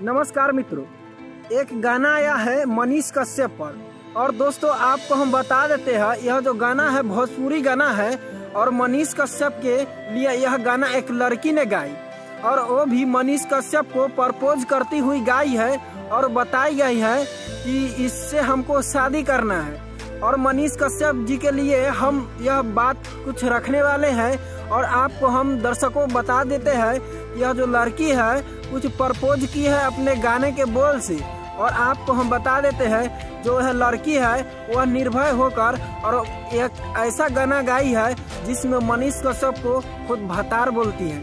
नमस्कार मित्रों, एक गाना आया है मनीष कश्यप पर। और दोस्तों आपको हम बता देते हैं, यह जो गाना है भोजपुरी गाना है और मनीष कश्यप के लिए यह गाना एक लड़की ने गाई और वो भी मनीष कश्यप को प्रपोज करती हुई गाई है और बताई गई है कि इससे हमको शादी करना है। और मनीष कश्यप जी के लिए हम यह बात कुछ रखने वाले हैं और आपको हम दर्शकों बता देते हैं, यह जो लड़की है कुछ प्रपोज की है अपने गाने के बोल से। और आपको हम बता देते हैं जो यह लड़की है वह निर्भय होकर और एक ऐसा गाना गाई है जिसमें मनीष कश्यप को खुद भतार बोलती है।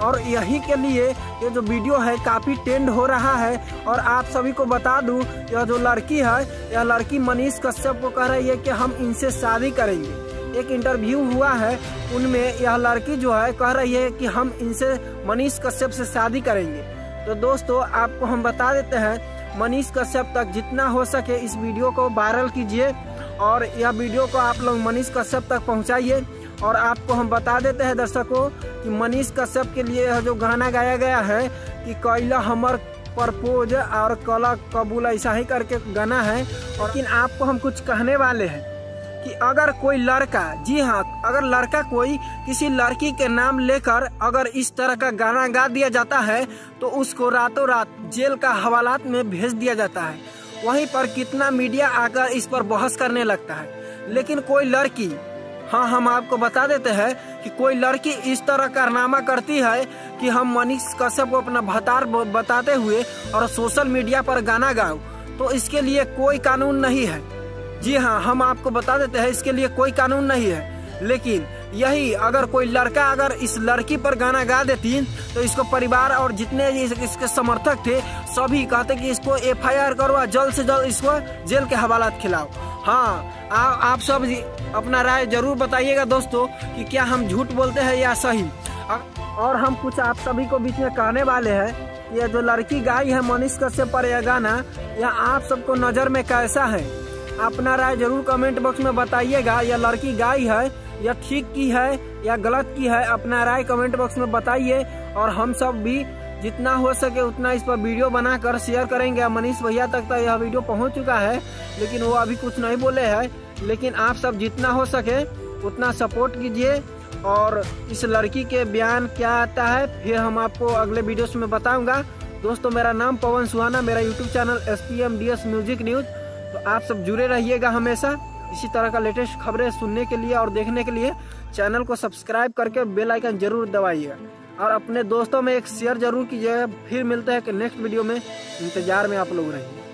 और यही के लिए ये जो वीडियो है काफ़ी ट्रेंड हो रहा है। और आप सभी को बता दूं, यह जो लड़की है यह लड़की मनीष कश्यप को कह रही है कि हम इनसे शादी करेंगे। एक इंटरव्यू हुआ है उनमें यह लड़की जो है कह रही है कि हम इनसे मनीष कश्यप से शादी करेंगे। तो दोस्तों आपको हम बता देते हैं, मनीष कश्यप तक जितना हो सके इस वीडियो को वायरल कीजिए और यह वीडियो को आप लोग मनीष कश्यप तक पहुंचाइए। और आपको हम बता देते हैं दर्शकों कि मनीष कश्यप के लिए यह जो गाना गाया गया है कि कैला हमर प्रपोज और कला कबूल, ऐसा ही करके गाना है। और लेकिन आपको हम कुछ कहने वाले हैं कि अगर कोई लड़का, जी हाँ, अगर लड़का कोई किसी लड़की के नाम लेकर अगर इस तरह का गाना गा दिया जाता है तो उसको रातों रात जेल का हवालात में भेज दिया जाता है। वहीं पर कितना मीडिया आकर इस पर बहस करने लगता है। लेकिन कोई लड़की, हाँ, हम आपको बता देते हैं कि कोई लड़की इस तरह कारनामा करती है कि हम मनीष कश्यप को अपना भतार बताते हुए और सोशल मीडिया पर गाना गाओ, तो इसके लिए कोई कानून नहीं है। जी हाँ, हम आपको बता देते हैं इसके लिए कोई कानून नहीं है। लेकिन यही अगर कोई लड़का अगर इस लड़की पर गाना गा देती तो इसको परिवार और जितने इसके समर्थक थे सभी कहते कि इसको FIR करो, जल्द से जल्द इसको जेल के हवालात खिलाओ। हाँ, आप सब अपना राय जरूर बताइएगा दोस्तों कि क्या हम झूठ बोलते हैं या सही। और हम कुछ आप सभी को बीच में कहने वाले हैं, यह जो लड़की गाई है मनीष कश्यप पर यह गाना, यह आप सबको नज़र में कैसा है? अपना राय जरूर कमेंट बॉक्स में बताइएगा। यह लड़की गाई है या ठीक की है या गलत की है, अपना राय कमेंट बॉक्स में बताइए। और हम सब भी जितना हो सके उतना इस पर वीडियो बनाकर शेयर करेंगे। मनीष भैया तक तो यह वीडियो पहुंच चुका है लेकिन वो अभी कुछ नहीं बोले हैं। लेकिन आप सब जितना हो सके उतना सपोर्ट कीजिए। और इस लड़की के बयान क्या आता है फिर हम आपको अगले वीडियोस में बताऊंगा। दोस्तों मेरा नाम पवन सुहाना, मेरा YouTube channel SPMDS music news. तो आप सब जुड़े रहिएगा हमेशा इसी तरह का लेटेस्ट खबरें सुनने के लिए और देखने के लिए चैनल को सब्सक्राइब करके बेल आइकन जरूर दबाइएगा और अपने दोस्तों में एक शेयर जरूर कीजिएगा। फिर मिलते हैं कि नेक्स्ट वीडियो में, इंतजार में आप लोग रहिए।